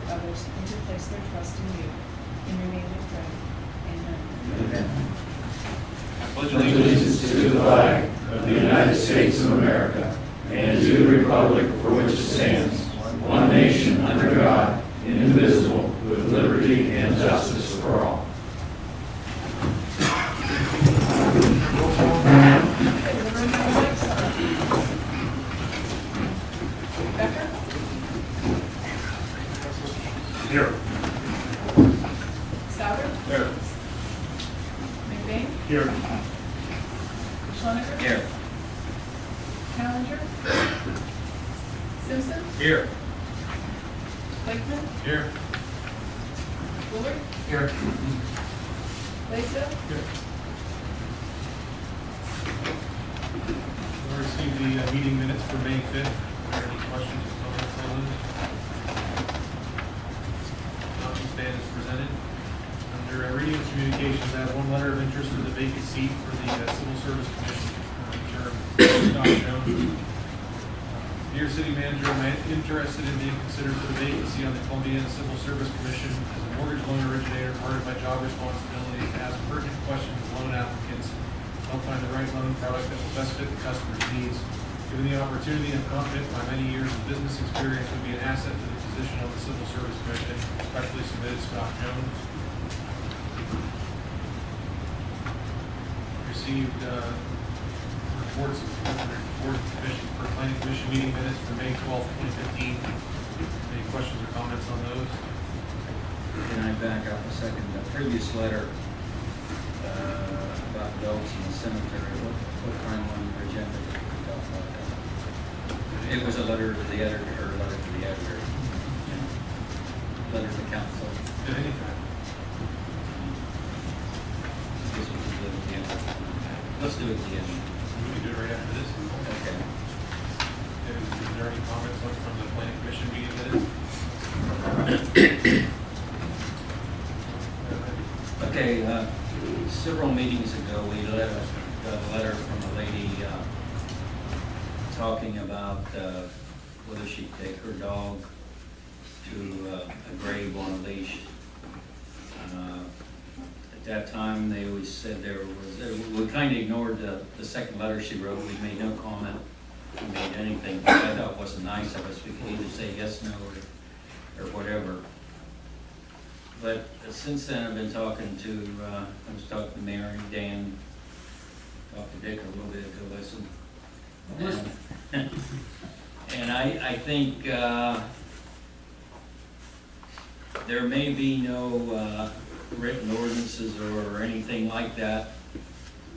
others and to place their trust in you. In your name we pray. Amen. I pledge allegiance to the flag of the United States of America and to the republic for which it stands, one nation under God, indivisible, with liberty and justice for all. Becker? Here. Souter? Here. McBain? Here. Schlenker? Here. Challenger? Simpson? Here. Lakeman? Here. Willard? Here. Blaisdell? Here. We'll receive the meeting minutes for May 5th. Are there any questions or comments on those? Not stand as presented. Under reading and communications, I have one letter of interest for the vacant seat for the Civil Service Commission term. Scott Jones. Dear City Manager, I'm interested in being considered for the vacancy on the Columbiana Civil Service Commission as a mortgage loan originator. Part of my job responsibility is to ask pertinent questions of loan applicants, help find the right loan product that will best fit the customer's needs. Given the opportunity, I'm confident my many years of business experience would be an asset to the position on the Civil Service Commission, especially submitted Scott Jones. Received reports of board commissions for planning commission meeting minutes for May 12th, 2015. Any questions or comments on those? Can I back up a second? The previous letter about dogs in the cemetery, what time on your agenda did we talk about that? It was a letter to the editor, or a letter to the editor. Letter to council. At any time. I guess we can do it at the end. Let's do it at the end. We can do it right after this. Okay. Is there any comments from the planning commission meeting minutes? Okay, several meetings ago, we got a letter from a lady talking about whether she'd take her dog to a grave on a leash. At that time, they always said there was, we kind of ignored the second letter she wrote. We made no comment, we made anything, which I thought wasn't nice of us. We could either say yes, no, or whatever. But since then, I've been talking to, I was talking to Mary, Dan, talked to Dick a little bit ago, listen. And I think there may be no written ordinances or anything like that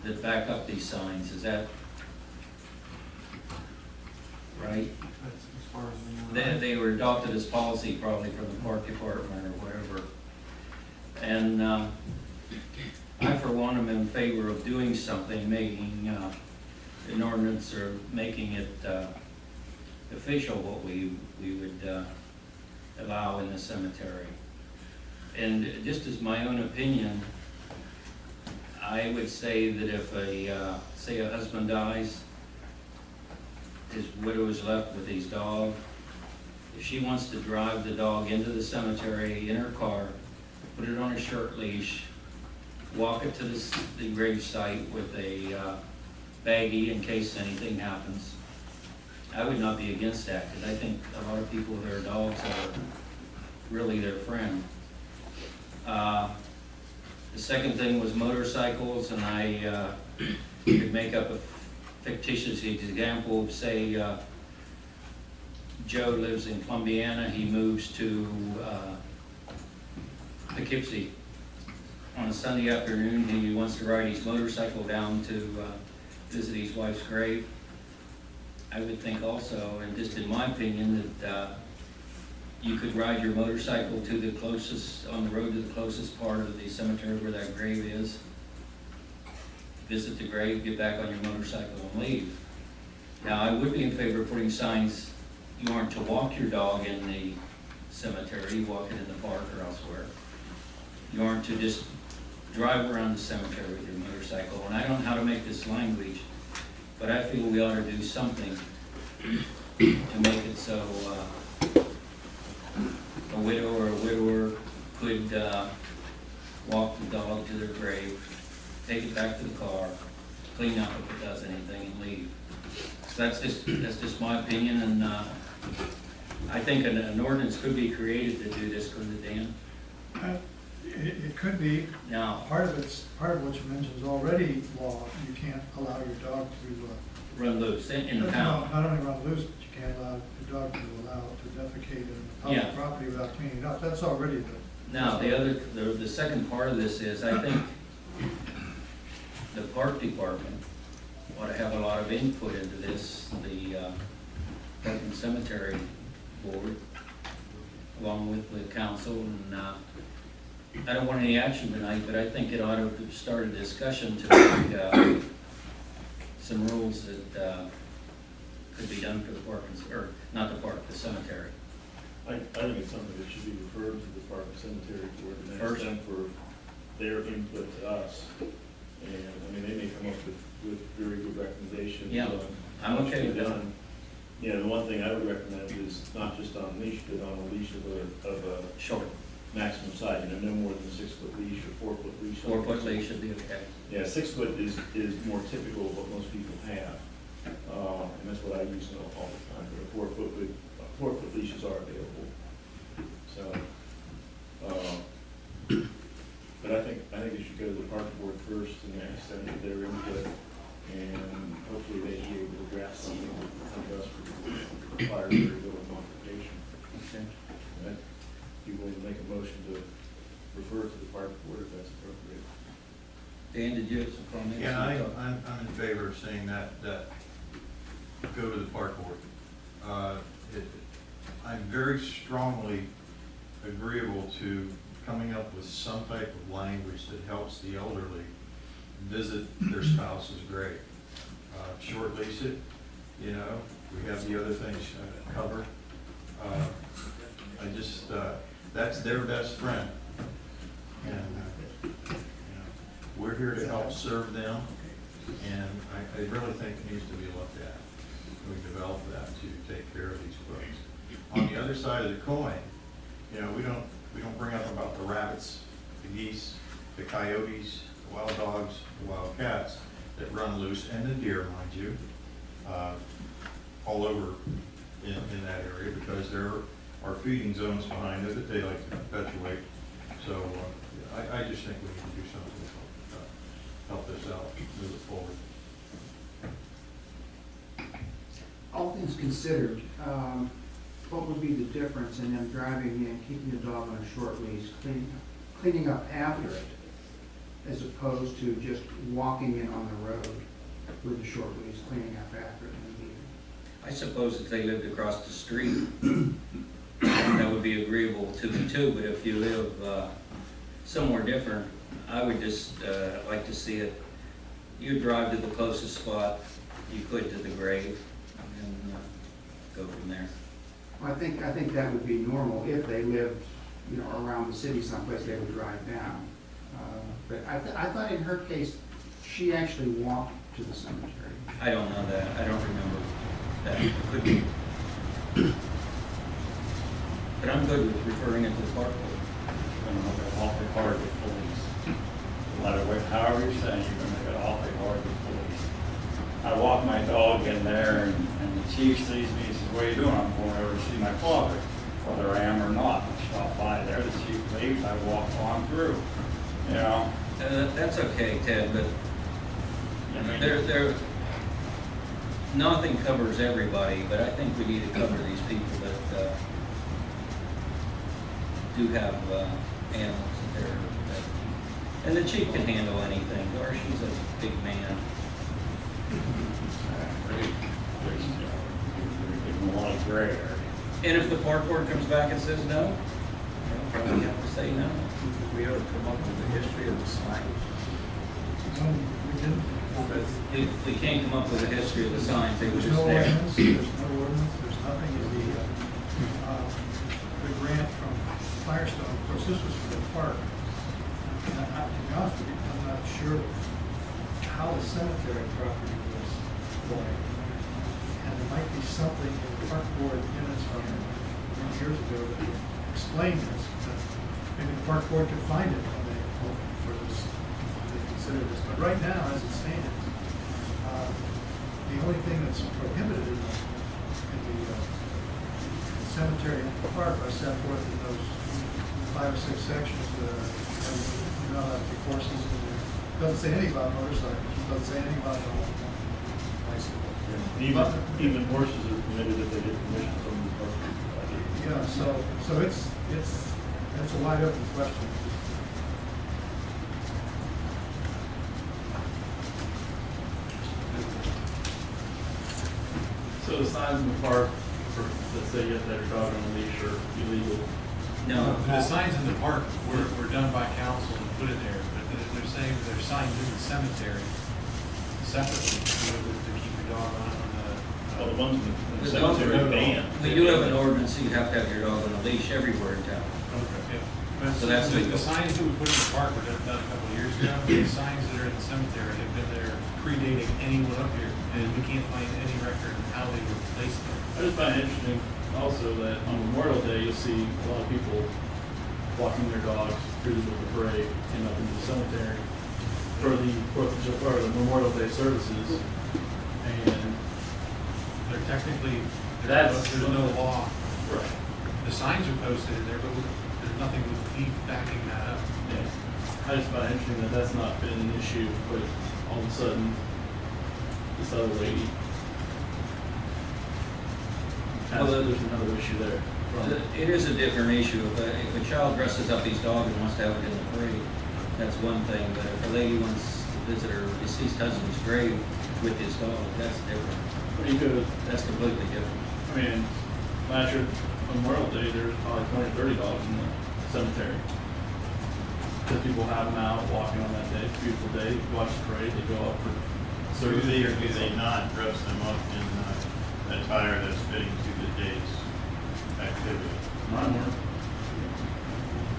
that back up these signs. Is that right? That's as far as we know. They were adopted as policy probably from the park department or whatever. And I, for one, am in favor of doing something, making an ordinance or making it official what we would allow in the cemetery. And just as my own opinion, I would say that if say a husband dies, his widow is left with his dog. If she wants to drive the dog into the cemetery in her car, put it on a short leash, walk it to the grave site with a baggie in case anything happens, I would not be against that, because I think a lot of people, their dogs are really their friend. The second thing was motorcycles, and I could make up a fictitious example of, say, Joe lives in Columbiana, he moves to Poughkeepsie. On a Sunday afternoon, he wants to ride his motorcycle down to visit his wife's grave. I would think also, and just in my opinion, that you could ride your motorcycle to the closest, on the road to the closest part of the cemetery where that grave is. Visit the grave, get back on your motorcycle and leave. Now, I would be in favor of putting signs, you aren't to walk your dog in the cemetery, you walk it in the park or elsewhere. You aren't to just drive around the cemetery with your motorcycle. And I don't know how to make this language, but I feel we ought to do something to make it so a widow or would walk the dog to their grave, take it back to the car, clean up if it does anything, and leave. So that's just my opinion, and I think an ordinance could be created to do this, couldn't it, Dan? It could be. Now, Part of what you mentioned is already law. You can't allow your dog to. run loose in the town. Not only run loose, but you can't allow your dog to defecate in Yeah. public property without cleaning it up. That's already the. Now, the second part of this is, I think the park department ought to have a lot of input into this, the Park and Cemetery Board, along with the council, and I don't want any action tonight, but I think it ought to start a discussion to make some rules that could be done for the park, or not the park, the cemetery. I think it's something that should be referred to the Park and Cemetery Board and ask First. them for their input to us. And, I mean, they may come up with very good recommendations. Yeah, on I'm what okay should with be that. done. Yeah, the one thing I would recommend is not just on leash, but on a leash of a Short, maximum size, you know, no more than 6 foot leash or 4 foot leash. 4 foot leash should be okay. Yeah, 6 foot is more typical of what most people have. And that's what I use all the time, but a 4 foot leashes are available. So, but I think you should go to the park board first and ask them for their input, and hopefully they'd be able to draft something that help us require very little modification. Okay. And I'd be willing to make a motion to refer to the park board if that's appropriate. Dan, did you have some comments? Yeah, I'm in favor of saying that go to the park board. I'm very strongly agreeable to coming up with some type of language that helps the elderly visit their spouse's grave. Short lease it, you know, we have the other things covered. That's their best friend. And, we're here to help serve them, and I really think it needs to be looked at. We develop that to take care of these folks. On the other side of the coin, we don't bring up about the rabbits, the geese, the coyotes, the wild dogs, the wild cats that run loose, and the deer, mind you, all over in that area, because there are feeding zones behind it that they like to perpetuate. So I just think we need to do something to help this out, move it forward. All things considered, what would be the difference in them driving in, keeping the dog on a short leash, cleaning up after it, as opposed to just walking in on the road with a short leash, cleaning up after it and leaving? I suppose if they lived across the street, that would be agreeable to me too, but if you live somewhere different, I would just like to see it, you drive to the closest spot you could to the grave, and go from there. Well, I think that would be normal if they lived, around the city someplace they would drive down. But I thought in her case, she actually walked to the cemetery. I don't know that, I don't remember that, it could be. But I'm good with referring it to the park board. You're gonna make it awfully hard with police. No matter what, however you're saying, you're gonna make it awfully hard with police. I walk my dog in there and the chief sees me, he says, "What are you doing?" I'm going over to see my father, whether I am or not. I stop by there, the chief leaves, I walk on through, you know? That's okay, Ted, but I mean, nothing covers everybody, but I think we need to cover these people that do have animals that and the chief can handle anything, or she's a big man. there's a lot of gray area. And if the park board comes back and says no, they'll probably have to say no. We ought to come up with the history of the sign. We didn't. If they can't come up with a history of the signs, they were There's just no there. ordinance, there's nothing in the grant from Firestone. Of course, this was for the park. And to be honest with you, I'm not sure how the cemetery property was going. And there might be something in the park board minutes from years ago that would explain this. But maybe the park board could find it when they, for this, when they consider this. But right now, as it stands, the only thing that's prohibited in the cemetery and the park are set forth in those 5 or 6 sections. You know, like the courses, it doesn't say anything about motorcycles, it doesn't say anything about bicycles. Even horses are permitted if they get permission from the park. Yeah, so it's a wide open question. So the signs in the park, for, let's say you have to have your dog on a leash or illegal. No, The signs in the park were done by council and put in there, but they're saying that there's signs in the cemetery separately to keep your dog on Well, the ones in the The dog- cemetery banned. we do have an ordinance, you have to have your dog on a leash everywhere in town. Okay. So that's the legal. signs that we put in the park were done a couple of years ago. The signs that are in the cemetery have been there predating anyone up here, and we can't find any record of how they were placed there. I just find it interesting also that on Memorial Day, you'll see a lot of people walking their dogs through the parade and up into the cemetery for the Memorial Day services. And They're technically, That's- there's no law. right. The signs are posted in there, but there's nothing with teeth backing that up. Yeah. I just find it interesting that that's not been an issue, but all of a sudden, this other lady. Well, There's another issue there. It is a different issue. If a child dresses up his dog and wants to have it in the parade, that's one thing. But if a lady wants to visit her deceased husband's grave with his dog, that's different. Pretty good. That's completely different. I mean, last year on Memorial Day, there was probably 20 or 30 dogs in the cemetery. Because people have them out walking on that day. It's a beautiful day. You watch the parade, they go up for So do service. they, or do they not dress them up in attire that's fitting to the day's activity? Mine weren't.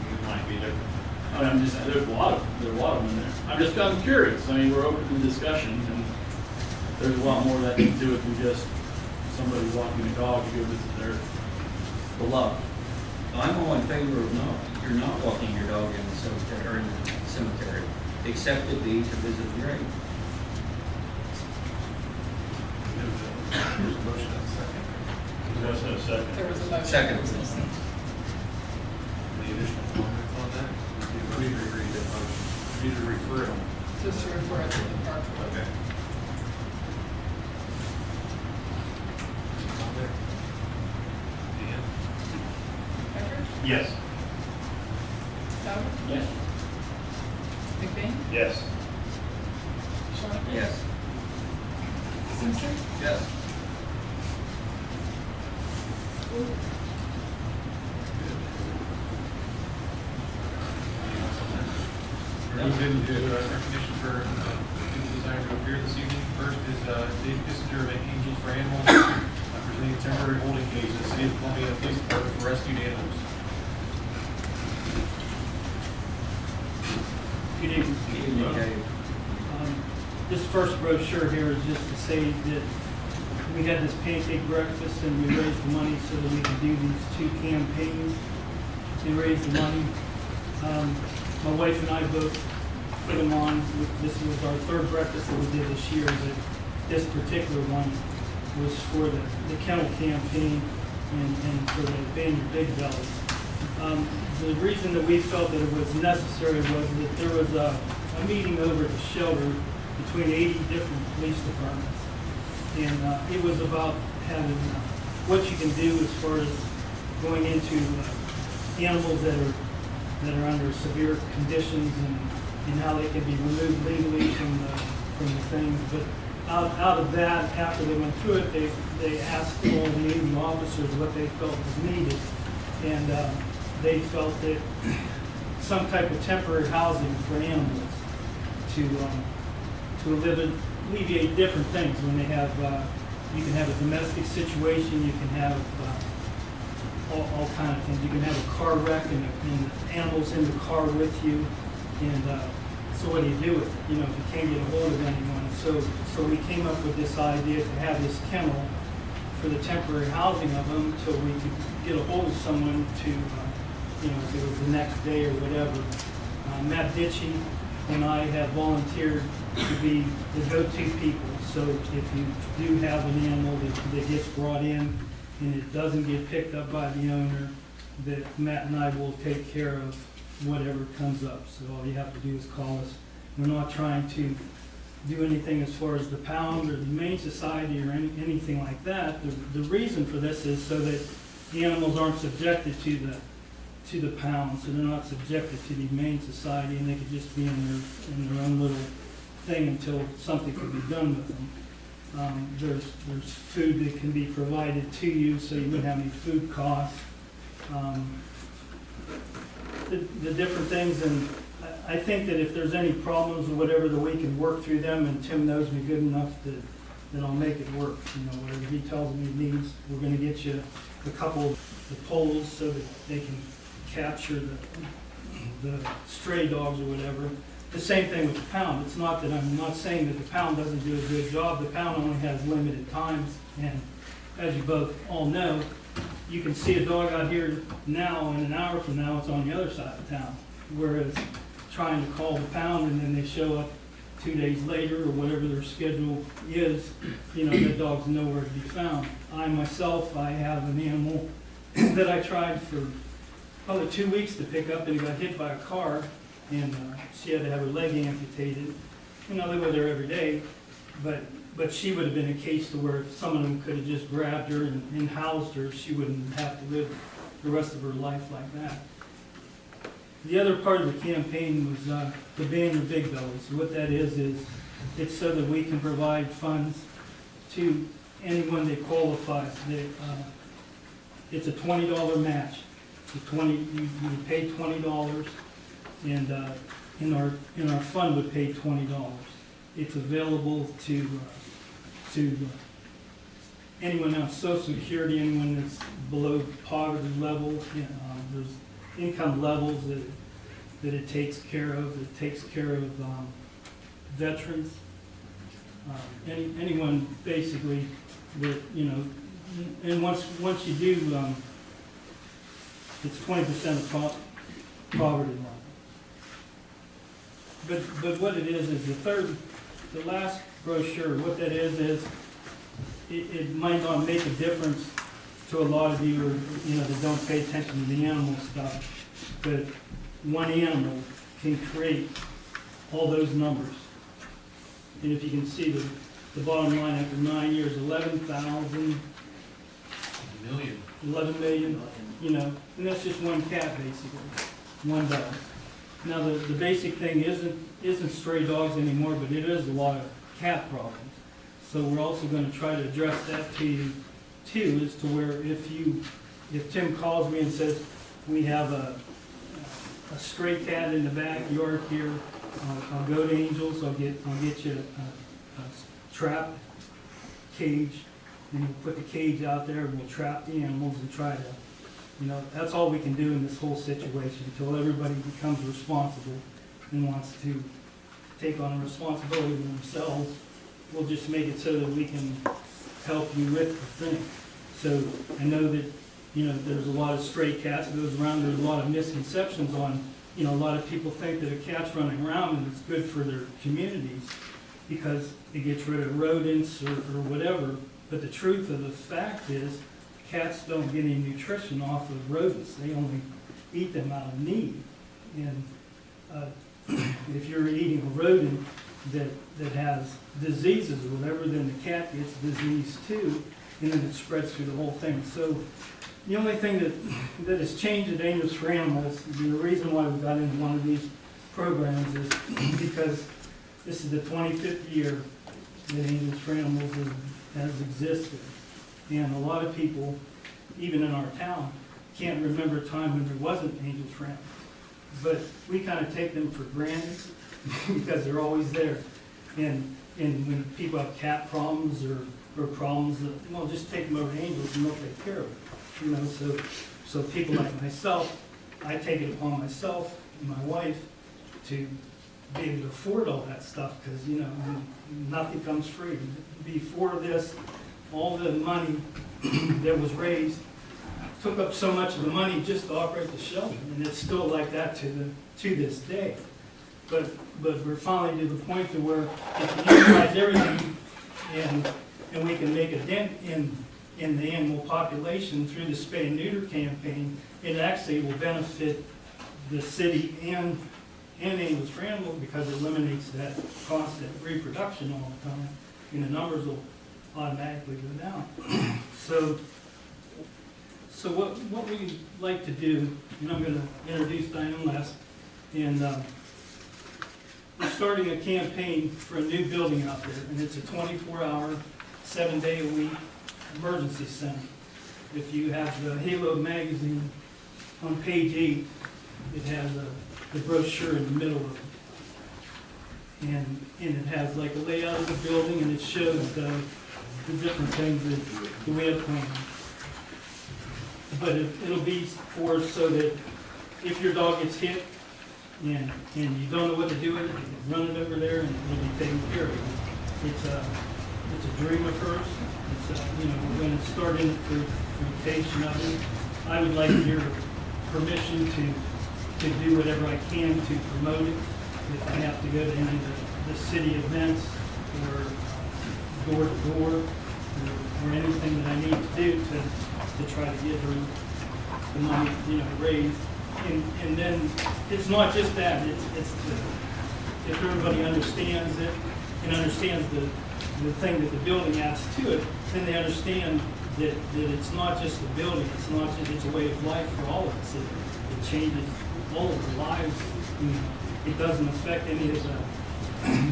You might be different. I mean, I'm just, there's a lot of them in there. I'm curious. I mean, we're open to discussion, and there's a lot more that can do it than just somebody walking a dog to go visit their beloved. I'm all in favor of no, you're not walking your dog in the cemetery, or in the cemetery, except it be to visit the grave. There's a motion and a second. There's no second. There was a motion. Second. Any additional comments on that? We need to read that motion. We need to refer it on. Just to refer it to the park board. Okay. Dan? Becker? Yes. Souter? Yes. McBain? Yes. Schwank? Yes. Simpson? Yes. We're moving into recognition for people desiring to appear this evening. First is Dave Kissinger of Angels for Animals, presenting temporary holding cases, City of Columbiana Police Department for rescued animals. Good evening. Okay. This first brochure here is just to say that we had this pancake breakfast and we raised the money so that we could do these 2 campaigns and raise the money. My wife and I both put them on. This was our 3rd breakfast that we did this year, but this particular one was for the kennel campaign and for the Band Your Big Belly. The reason that we felt that it was necessary was that there was a meeting over at the shelter between 80 different police departments. And it was about having what you can do as far as going into animals that are under severe conditions and how they can be removed legally from the things. But out of that, after they went through it, they asked all the 80 officers what they felt was needed. And they felt that some type of temporary housing for animals to alleviate different things when they have, you can have a domestic situation, you can have all kind of things. You can have a car wreck and animals in the car with you. And so what do you do with it, if you can't get a hold of anyone? So we came up with this idea to have this kennel for the temporary housing of them until we could get a hold of someone to if it was the next day or whatever. Matt Ditchy and I have volunteered to be the go-to people. So if you do have an animal that gets brought in and it doesn't get picked up by the owner, that Matt and I will take care of whatever comes up. So all you have to do is call us. We're not trying to do anything as far as the pound or the Humane Society or anything like that. The reason for this is so that the animals aren't subjected to the pound, so they're not subjected to the Humane Society, and they could just be in their own little thing until something can be done with them. There's food that can be provided to you, so you wouldn't have any food costs. The different things, and I think that if there's any problems or whatever, that we can work through them, and Tim knows me good enough that I'll make it work. Whatever he tells me he needs, we're gonna get you a couple of the poles so that they can capture the stray dogs or whatever. The same thing with the pound. It's not that I'm not saying that the pound doesn't do a good job. The pound only has limited times, and as you both all know, you can see a dog out here now, and an hour from now, it's on the other side of town. Whereas trying to call the pound and then they show up 2 days later or whatever their schedule is, that dog's nowhere to be found. I myself, I have an animal that I tried for probably 2 weeks to pick up, and it got hit by a car, and she had to have her leg amputated. They were there every day, but she would have been a case to where if some of them could have just grabbed her and housed her, she wouldn't have to live the rest of her life like that. The other part of the campaign was the ban of big bellies. What that is it's so that we can provide funds to anyone that qualifies. It's a $20 match. You pay $20, and in our fund would pay $20. It's available to anyone on Social Security, anyone that's below poverty level. There's income levels that it takes care of. It takes care of veterans, anyone basically that and once you do, it's 20% of poverty line. But what it is the last brochure. What that is it might not make a difference to a lot of you, that don't pay attention to the animal stuff. But one animal can create all those numbers. And if you can see the bottom line after 9 years, 11 million, and that's just one cat basically, one dog. Now the basic thing isn't stray dogs anymore, but it is a lot of cat problems. So we're also going to try to address that to you too, as to where if Tim calls me and says we have a stray cat in the backyard here, I'll go to Angels. I'll get you a trap cage, and we'll put the cage out there, and we'll trap the animals and try to, that's all we can do in this whole situation until everybody becomes responsible and wants to take on a responsibility themselves. We'll just make it so that we can help you with the thing. So I know that, there's a lot of stray cats that goes around. There's a lot of misconceptions on, a lot of people think that a cat's running around and it's good for their communities because it gets rid of rodents or whatever. But the truth of the fact is cats don't get any nutrition off of rodents. They only eat them out of need. And if you're eating a rodent that has diseases or whatever, then the cat gets disease too, and then it spreads through the whole thing. So the only thing that has changed at Angels for Animals, the reason why we got into one of these programs is because this is the 25th year that Angels for Animals has existed. And a lot of people, even in our town, can't remember a time when there wasn't Angels for Animals. But we kind of take them for granted because they're always there. And when people have cat problems or problems, just take them over to Angels and they'll take care of it. So people like myself, I take it upon myself and my wife to be able to afford all that stuff because, nothing comes free. Before this, all the money that was raised took up so much of the money just to operate the shelter, and it's still like that to this day. But we're finally to the point to where if we utilize everything and we can make a dent in the animal population through the spay and neuter campaign, it actually will benefit the city and Animals for Animals, because it eliminates that constant reproduction all the time, and the numbers will automatically go down. So what we like to do, and I'm going to introduce Diane last, and we're starting a campaign for a new building out there, and it's a 24-hour, 7-day-a-week emergency center. If you have the Halo magazine on page 8, it has the brochure in the middle of it. And it has like a layout of the building, and it shows the different things that we have planned. But it'll be for so that if your dog gets hit and you don't know what to do with it, you can run it over there and it'll be taken care of. It's a dream of hers. We're going to start in the fruitation of it. I would like your permission to do whatever I can to promote it. If I have to go to any of the city events or door to door or anything that I need to do to try to get her the money, raised. And then it's not just that, it's if everybody understands it and understands the thing that the building adds to it, then they understand that it's not just the building, it's a way of life for all of us. It changes all of our lives. It doesn't affect any of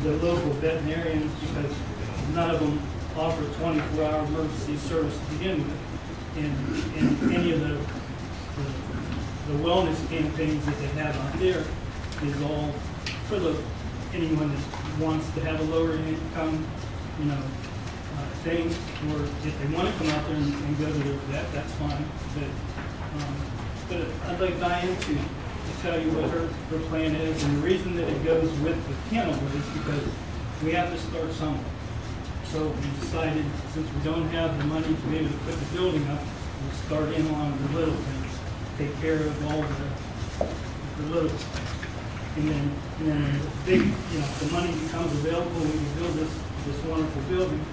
the local veterinarians, because none of them offer 24-hour emergency service to begin with. And any of the wellness campaigns that they have out there is all for anyone that wants to have a lower income, thing, or if they want to come out there and go to their vet, that's fine. But I'd like Diane to tell you what her plan is, and the reason that it goes with the kennel is because we have to start somewhere. So we decided, since we don't have the money to be able to put the building up, we'll start in on the little things, take care of all the little stuff. And then the big, if the money becomes available, we can build this wonderful building,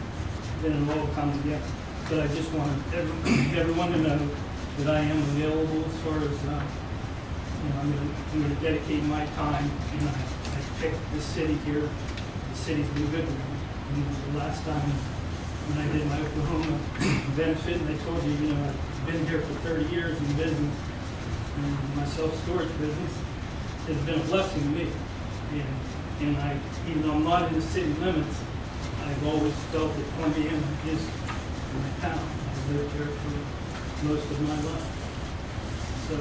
then it'll all come together. But I just want everyone to know that I am available as far as, I'm going to dedicate my time. I picked this city here. The city's been good to me. The last time when I did my Oklahoma benefit, and they told you, I've been here for 30 years in business, and my self-storage business has been a blessing to me. And I, even though I'm not in the city limits, I've always felt that Columbiana is my town. I've lived here for most of my life. So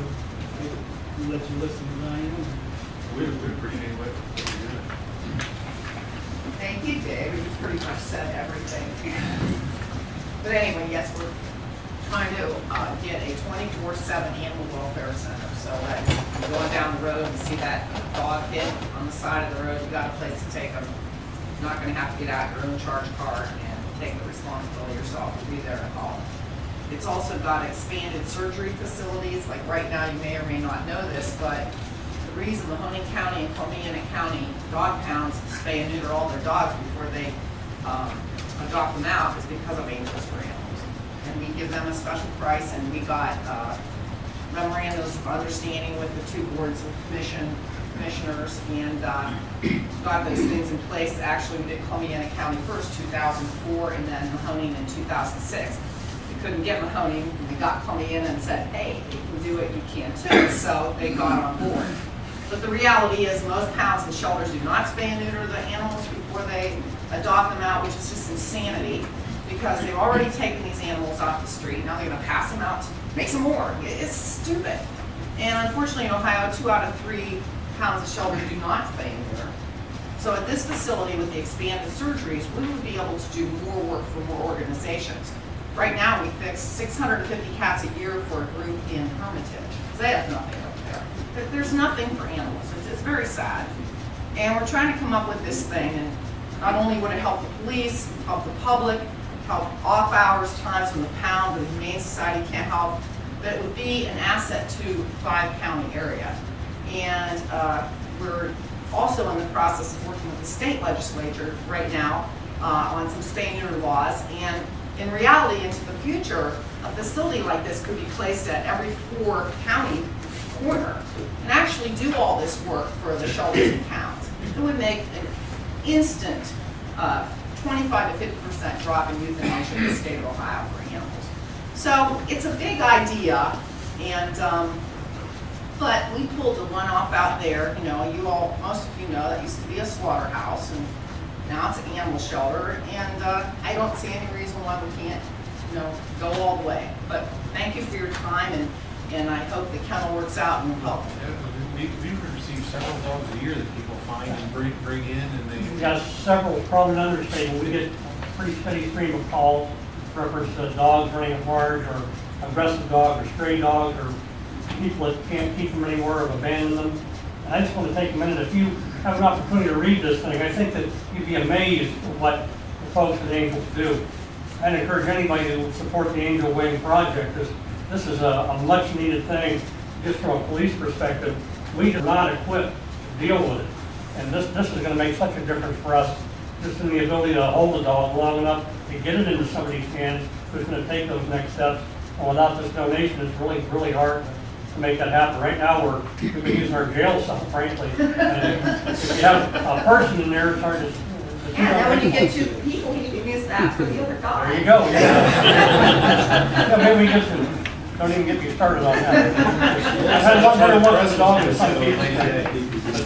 I'll let you listen to Diane. We appreciate what you're doing. Thank you, Dave. You pretty much said everything. But anyway, yes, we're trying to get a 24/7 animal welfare center. So you're going down the road and see that dog hit on the side of the road, you got a place to take them. You're not going to have to get out your own charge card and take the responsibility yourself to be there at home. It's also got expanded surgery facilities. Like right now, you may or may not know this, but the reason Mahoning County and Columbiana County dog pounds spay and neuter all their dogs before they adopt them out is because of Angels for Animals. And we give them a special price, and we got memorandums of understanding with the two boards of commissioners, and got those things in place. Actually, we did Columbiana County first, 2004, and then Mahoning in 2006. We couldn't get Mahoning, and we got Columbiana and said, hey, you can do it, you can too. So they got on board. But the reality is most pounds and shelters do not spay and neuter the animals before they adopt them out, which is just insanity, because they've already taken these animals off the street. Now they're going to pass them out to make some more. It's stupid. And unfortunately in Ohio, 2 out of 3 pounds of shelters do not spay and neuter. So at this facility with the expanded surgeries, we would be able to do more work for more organizations. Right now we fix 650 cats a year for a group in Hermitage, because they have nothing over there. There's nothing for animals. It's very sad. And we're trying to come up with this thing, and not only would it help the police, help the public, help off hours, times when the pound, the Humane Society can't help, but it would be an asset to 5-county area. And we're also in the process of working with the state legislature right now on some spay-neuter laws. And in reality, into the future, a facility like this could be placed at every 4-county corner and actually do all this work for the shelters and towns. It would make an instant 25 to 50% drop in euthanasia in the state of Ohio for animals. So it's a big idea, and but we pulled the one off out there. You know, you all, most of you know, that used to be a slaughterhouse, and now it's an animal shelter. And I don't see any reason why we can't, you know, go all the way. But thank you for your time, and I hope the kennel works out and will help. We receive several dogs a year that people find and bring in, and they. We've got several, probably an understatement, we get a pretty steady stream of calls, reference to dogs running at large, or aggressive dogs, or stray dogs, or people that can't keep them anymore, have abandoned them. And I just want to take a minute, if you have an opportunity to read this thing, I think that you'd be amazed at what the folks at Angels do. I'd encourage anybody to support the Angel Wing project, because this is a much needed thing, just from a police perspective. We are not equipped to deal with it. And this is going to make such a difference for us, just in the ability to hold the dog long enough to get it into somebody's hands who's going to take those next steps. And without this donation, it's really, really hard to make that happen. Right now, we've been using our jail cell, frankly. And if you have a person in there, it's hard to. Yeah, now when you get 2 people, you can use that for the other guy. There you go, yeah. Yeah, maybe we just don't even get me started on that. I've had one very work with the dog with some people.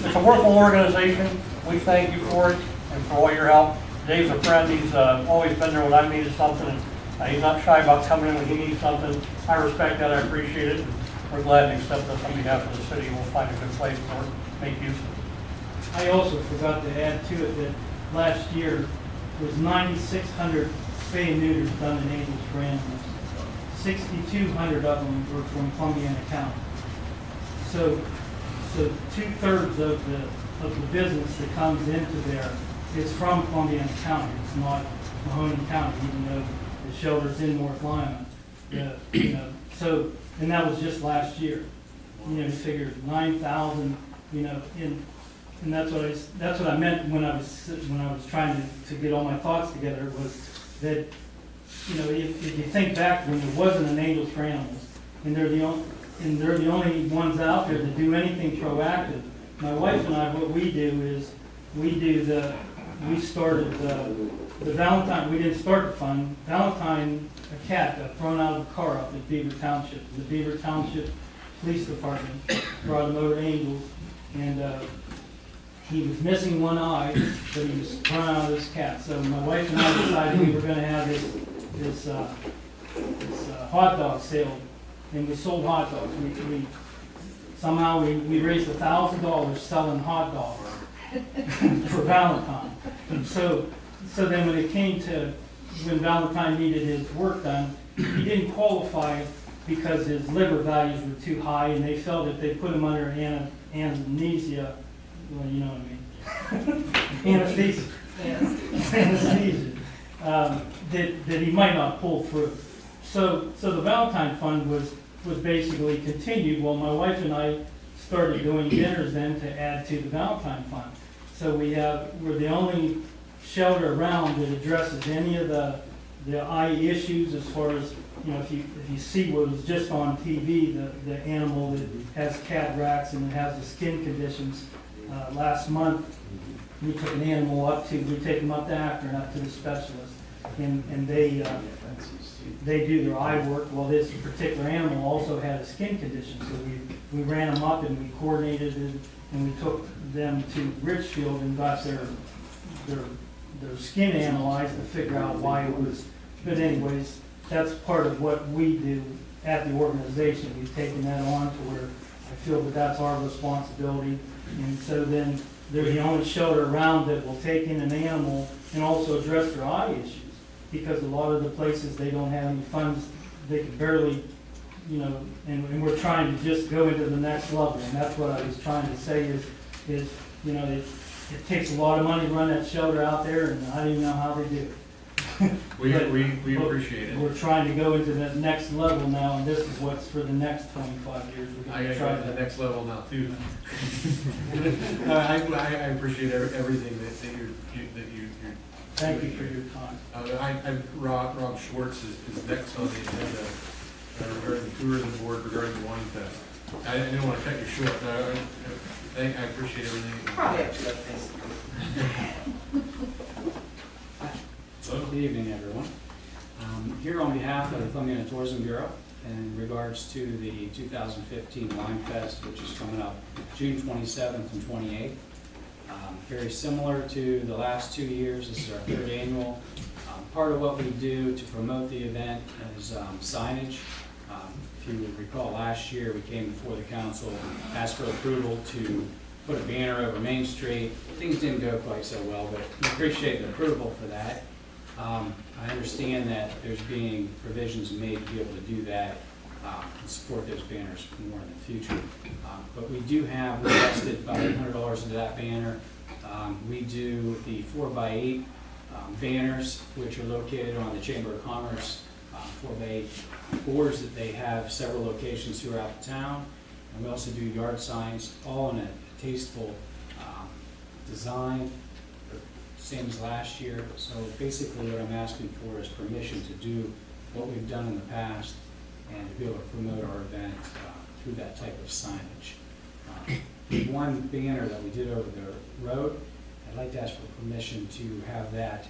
It's a wonderful organization. We thank you for it and for all your help. Dave's a friend. He's always been there when I needed something. And he's not shy about coming in when he needs something. I respect that. I appreciate it. We're glad to accept this on behalf of the city. We'll find a good place for it, make use of it. I also forgot to add to it that last year was 9,600 spay and neuters done in Angels for Animals. 6,200 of them were from Columbiana County. So 2/3 of the business that comes into there is from Columbiana County. It's not Mahoney County, even though the shelter's in North Lima. So, and that was just last year. You figure 9,000. And that's what I meant when I was trying to get all my thoughts together, was that if you think back when there wasn't an Angels for Animals, and they're the only ones out there that do anything proactive. My wife and I, what we do is we started the Valentine. We didn't start the fund. Valentine, a cat got thrown out of the car up at Beaver Township. The Beaver Township Police Department brought him over to Angels, and he was missing one eye, but he was thrown out of this cat. So my wife and I decided we were going to have this hot dog sale, and we sold hot dogs. Somehow we raised $1,000 selling hot dogs for Valentine. And so then when it came to when Valentine needed his work done, he didn't qualify because his liver values were too high, and they felt if they put him under anesthesia, well, you know what I mean. Anesthesia. Anesthesia. That he might not pull through. So the Valentine Fund was basically continued. Well, my wife and I started doing dinners then to add to the Valentine Fund. So we're the only shelter around that addresses any of the eye issues, as far as, if you see what was just on TV, the animal that has cataracts and it has the skin conditions. Last month, we took an animal we take them up to Akron, up to the specialist, and they do their eye work. Well, this particular animal also had a skin condition, so we ran them up and we coordinated it, and we took them to Richfield and got their skin analyzed to figure out why it was. But anyways, that's part of what we do at the organization. We've taken that on to where I feel that that's our responsibility. And so then they're the only shelter around that will take in an animal and also address their eye issues. Because a lot of the places, they don't have any funds, they can barely, and we're trying to just go into the next level. And that's what I was trying to say is it takes a lot of money to run that shelter out there, and I don't even know how they do it. We But appreciate it. We're trying to go into the next level now, and this is what's for the next 25 years. We're I gonna gotta try go to the to. next level now too. I appreciate everything that you're Thank you for your time. Rob Schwartz is next on the agenda regarding the tourism board regarding the wine fest. I didn't want to cut you short. No, I appreciate everything. Probably have to look this. Good evening, everyone. Here on behalf of the Columbiana Tourism Bureau in regards to the 2015 Wine Fest, which is coming up June 27th and 28th. Very similar to the last 2 years, this is our third annual. Part of what we do to promote the event is signage. If you would recall, last year we came before the council, asked for approval to put a banner over Main Street. Things didn't go quite so well, but we appreciate the approval for that. I understand that there's being provisions made to be able to do that and support those banners more in the future. But we do have, we invested about $800 into that banner. We do the 4x8 banners, which are located on the Chamber of Commerce 4x8 boards that they have several locations throughout the town. And we also do yard signs, all in a tasteful design, same as last year. So basically what I'm asking for is permission to do what we've done in the past and to be able to promote our event through that type of signage. One banner that we did over the road, I'd like to ask for permission to have that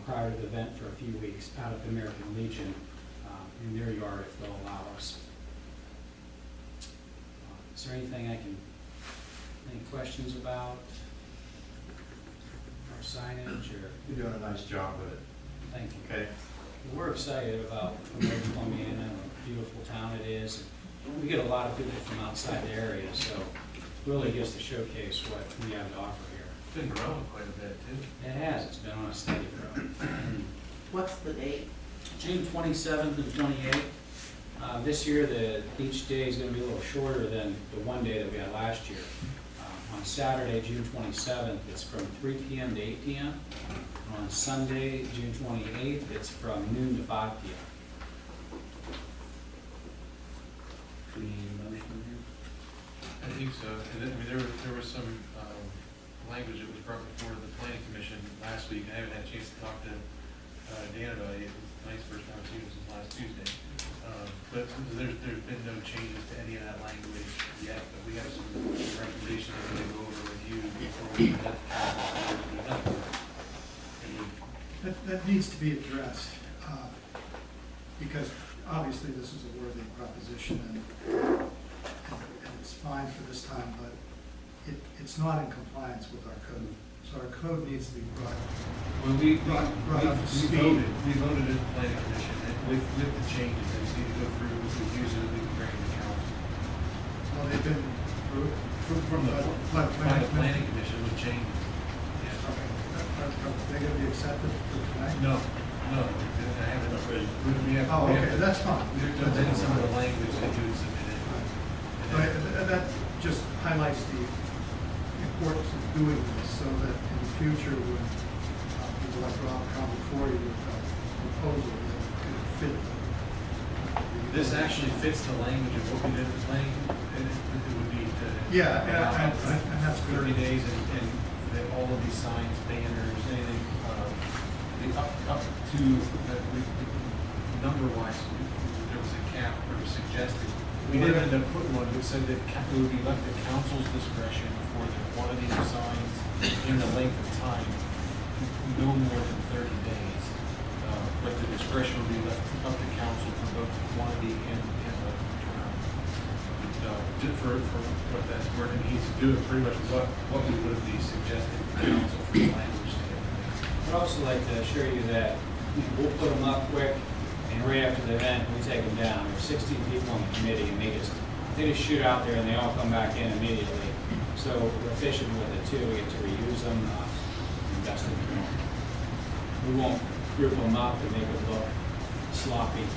prior to the event for a few weeks out at the American Legion in their yard if they'll allow us. Is there anything any questions about our signage or? You're doing a nice job with it. Thank you. Okay. We're excited about promoting Columbiana and what a beautiful town it is. We get a lot of people from outside the area, so it really gets to showcase what we have to offer here. It's been growing quite a bit too. It has, it's been on a steady growth. What's the date? June 27th and 28th. This year, each day is going to be a little shorter than the one day that we had last year. On Saturday, June 27th, it's from 3 p.m. to 8 p.m. On Sunday, June 28th, it's from noon to 5 p.m. Do we need a motion here? I think so. And then, I mean, there was some language that was brought before the planning commission last week. I haven't had a chance to talk to Dan about it. It was nice first time seeing this since last Tuesday. But there's been no changes to any of that language yet, but we have some recommendations that we go over with you before we let the council. That needs to be addressed, because obviously this is a worthy proposition and it's fine for this time, but it's not in compliance with our code. So our code needs to be brought up to speed. We voted at the planning commission and with the changes that we need to go through, reviews that we can bring to the council. Well, they've been approved. From the planning commission with changes. Yeah. Are they going to be accepted for tonight? No, I haven't. We have. Oh, okay, that's fine. We've done some of the language that you had submitted. But that just highlights the importance of doing this so that in the future when people like Rob come before you with a proposal that can fit. This actually fits the language of what we did at the planning, and it would be to. Yeah, and that's good. 30 days and that all of these signs, banners, anything, up to, number-wise, there was a cap or suggested. We didn't end up putting one, we said that it would be left at council's discretion for the quantity of signs in the length of time, no more than 30 days. But the discretion would be left up to council for both the quantity and the term. Just for what that's worth, and he's doing pretty much what we would be suggesting to council from the language standpoint. I'd also like to assure you that we'll put them up quick, and right after the event, we take them down. There's 16 people on the committee, and they just shoot out there, and they all come back in immediately. So we're efficient with it too. We get to reuse them, invest in them. We won't group them up and make it look sloppy.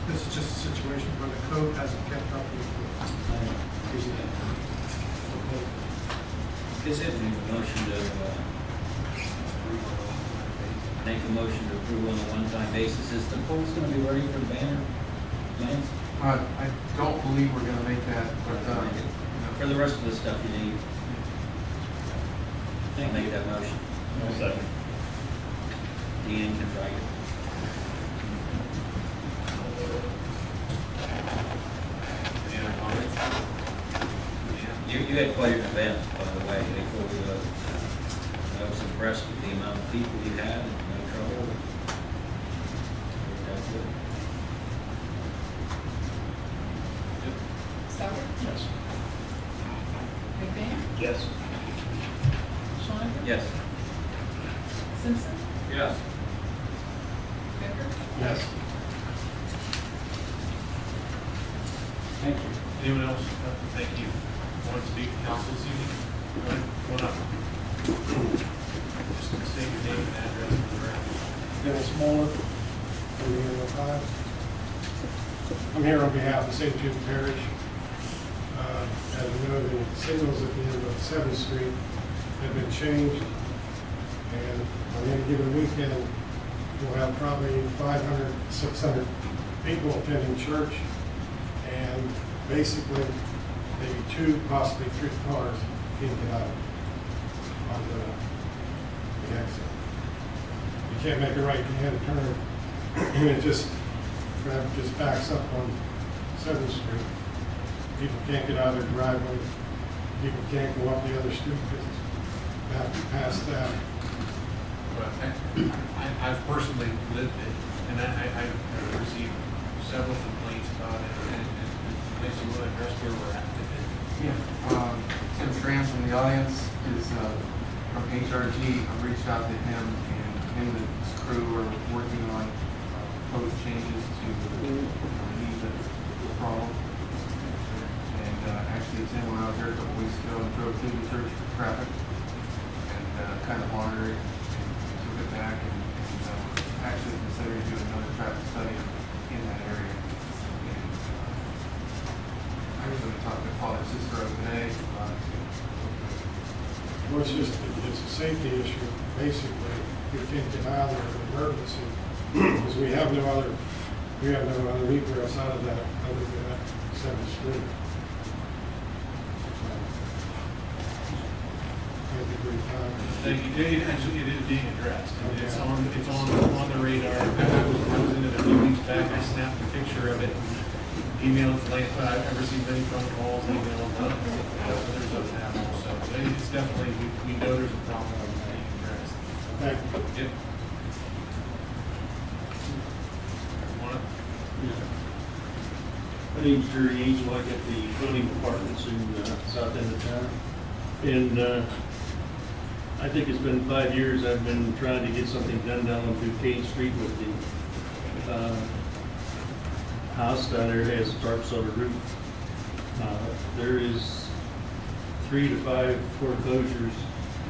This is just a situation where the code hasn't kept up with Is it? Motion to Make a motion to approve on a one-time basis. Is the poles gonna be ready for the banner plans? I don't believe we're gonna make that, but, For the rest of the stuff you need. I'll make that motion. I'll second. Deanne can write it. Any other comments? Yeah. You had quite an event, by the way, before we, I was impressed with the amount of people you had, and no trouble. That's good. Sauer, Yes. McBain, Yes. Schlenker, Yes. Simpson, Yes. Becker, Yes. Thank you. Anyone else? Thank you. Want to speak to council this evening? Go ahead, come on up. Just gonna state your name and address for the record. Dennis Moeller, Columbiana, Ohio. I'm here on behalf of St. Jude Parish. As you know, the signals at the end of 7th Street have been changed, and on any given weekend, we'll have probably 500, 600 people attending church, and basically, maybe 2, possibly 3 cars can get out onto the exit. You can't make a right-hand turn, and it just backs up on 7th Street. People can't get out of their driveway. People can't go up the other street because they have to pass that. But I've personally lived it, and I've received several complaints about it, and Lisa will address where we're at with it. yeah. Tim Schramm from the audience is, from HRG. I've reached out to him, and him and his crew are working on proposed changes to ease the problem. And actually, Tim, when I was here a couple weeks ago, and drove through the church traffic and kind of monitored and took it back and actually considering doing another traffic study in that area. And I was going to talk to Father Cicero today about it. Well, it's a safety issue, basically. You can't get out of there in an emergency, because we have no other egress out of that, other than that 7th Street. Thank you. Actually, it is being addressed, and it's on the radar. I was in it a few weeks back, I snapped a picture of it, emailed it to Lance, but I've never seen many phone calls, emails, others of that also. But it's definitely, we know there's a problem being addressed. Thank you. Yep. Wanna- My name's Jerry Angel. I got the building apartments in south end of town. And I think it's been 5 years I've been trying to get something done down on Duquesne Street with the house down there has tarps on the roof. There is 3 to 5 foreclosures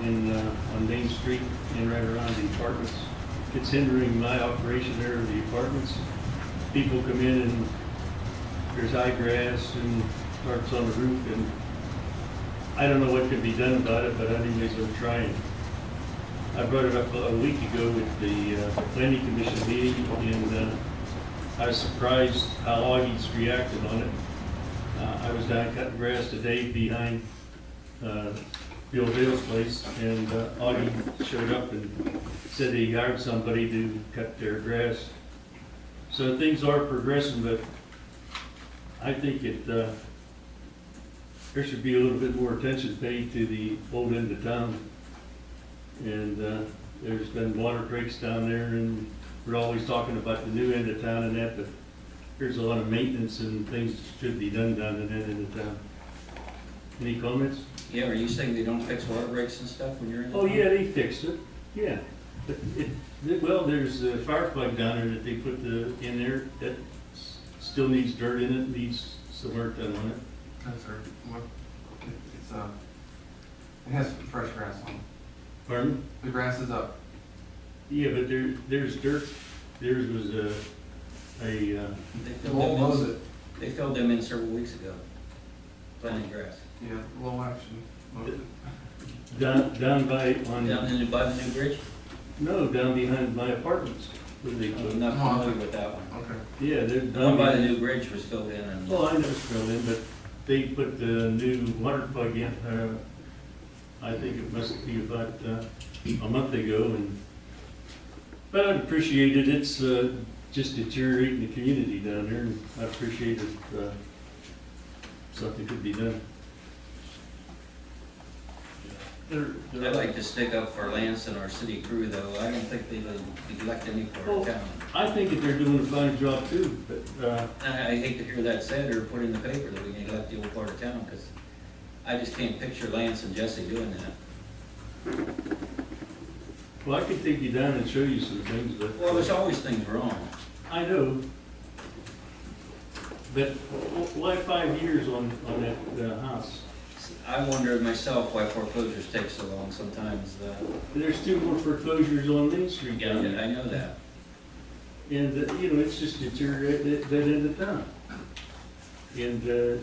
on Main Street and right around the apartments. It's hindering my operation there of the apartments. People come in and there's high grass and tarps on the roof, and I don't know what can be done about it, but anyways, I'm trying. I brought it up a week ago at the planning commission meeting, and I was surprised how Augie's reacted on it. I was down cutting grass today behind Bill Dale's place, and Augie showed up and said he hired somebody to cut their grass. So things are progressing, but I think there should be a little bit more attention paid to the old end of town. And there's been water breaks down there, and we're always talking about the new end of town and that, but there's a lot of maintenance and things should be done down in that end of town. Any comments? Yeah, are you saying they don't fix water breaks and stuff when you're in? Oh, yeah, they fixed it, yeah. But well, there's a fire plug down there that they put in there that still needs dirt in it, needs some work done on it. That's right. What, it has fresh grass on it. Pardon? The grass is up. Yeah, but there's dirt. Theirs was They filled them in several weeks ago, planting grass. Yeah, low action. Mowed it. down by, Down by the new bridge? No, down behind my apartments. Where they I'm put, not familiar with that one. Okay. yeah, they're The down one by the behind. new bridge was filled in and. Well, I never filled in, but they put the new water plug in, I think it must be about a month ago, and, but I'd appreciate it, it's just deteriorating the community down there, and I appreciate if something could be done. I'd like to stick up for Lance and our city crew, though. I don't think they elect any part of town. I think that they're doing a fine job too, but, I hate to hear that said or put in the paper that we neglect the old part of town, because I just can't picture Lance and Jesse doing that. well, I could take you down and show you some things, but. Well, there's always things wrong. I know. But why 5 years on that house? I wonder myself why foreclosures take so long sometimes. There's 2 more foreclosures on Main Street Yeah, down there. I know that. And, you know, it's just deteriorated that end of town. And,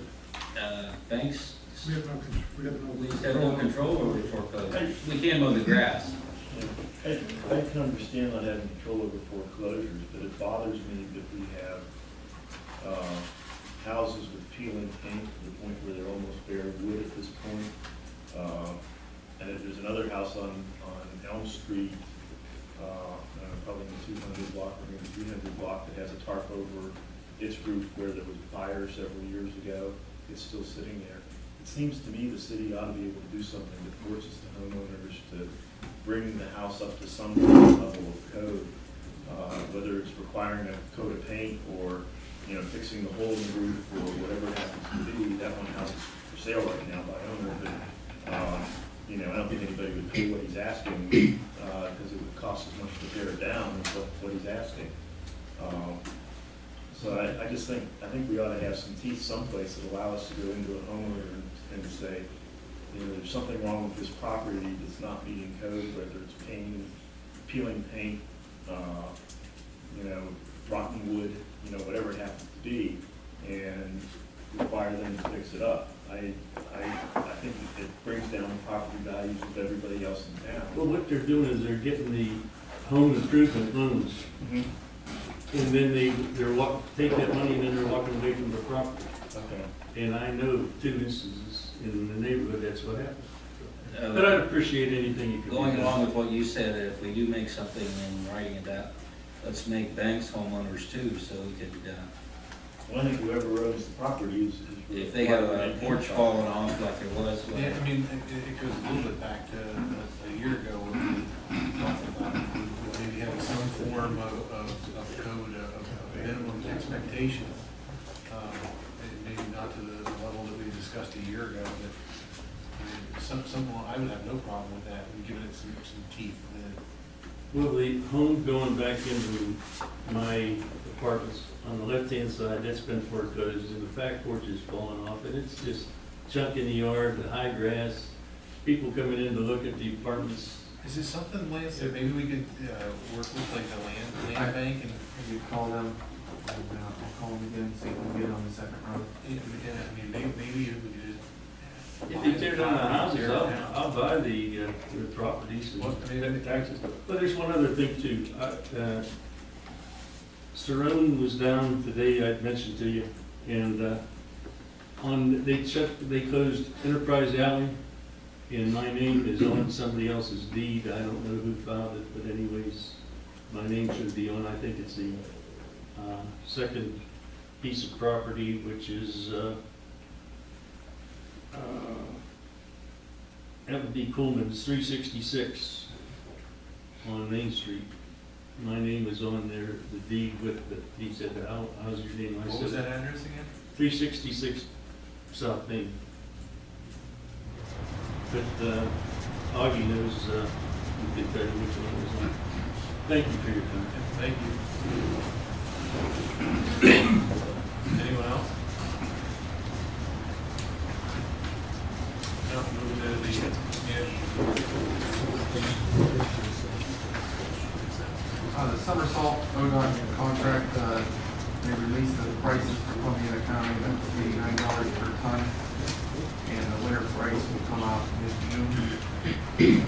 Banks, We have no, we have no. we just have no control over foreclosures. We can't mow the grass. I can understand not having control over foreclosures, but it bothers me that we have houses with peeling paint to the point where they're almost bare wood at this point. And if there's another house on Elm Street, probably in the 200 block or maybe 300 block, that has a tarp over its roof where there was a fire several years ago. It's still sitting there. It seems to me the city ought to be able to do something that forces the homeowners to bring the house up to some level of code, whether it's requiring a coat of paint or, you know, fixing the hole in the roof or whatever it happens to be. That one house is for sale right now by owner, but, you know, I don't think anybody would pay what he's asking, because it would cost as much to tear it down as what he's asking. So I just think, we ought to have some teeth someplace that allow us to go into a homeowner and say, you know, there's something wrong with this property that's not meeting code, whether it's painting, peeling paint, you know, rotten wood, you know, whatever it happens to be, and require them to fix it up. I think it brings down the property values of everybody else in town. well, what they're doing is they're getting the home improvement loans. And then they're take that money and then they're walking away from the property. Okay. And I know 2 instances in the neighborhood, that's what happened. But I'd appreciate anything you could do. Going along with what you said, if we do make something in writing of that, let's make banks homeowners too, so we could, Well, I think whoever owns the property is. if they have a porch falling off like there was. well, Yeah, I mean, it goes a little bit back to a year ago when we talked about maybe having some form of code, of minimum expectation. Maybe not to the level that we discussed a year ago, but I mean, something, I would have no problem with that, and giving it some teeth. Well, the home going back into my apartments on the left-hand side, that's been foreclosed, and the back porch is falling off, and it's just junk in the yard, the high grass, people coming in to look at the apartments. Is this something, Lance, that maybe we could work with like the land bank and? Maybe call them, and I'll call them again, see if we can get on the second row. Yeah, I mean, maybe we could just. If they tear down the houses, I'll buy the properties and Well, I mean, pay the taxes. But there's one other thing too. Cerrone was down today, I'd mentioned to you, and they closed Enterprise Alley, and my name is on somebody else's deed. I don't know who filed it, but anyways, my name should be on. I think it's the second piece of property, which is that would be Coleman's 366 on Main Street. My name is on there, the deed with the, he said, how's your name? I What was said, that address again? 366 South Main. But Augie knows, he can tell you which one was on. Thank you for your time. Thank you. Anyone else? No, move to The Somersault ODOT contract, they released the prices for Columbiana County, that's $89 per ton, and the winter price will come out mid-June.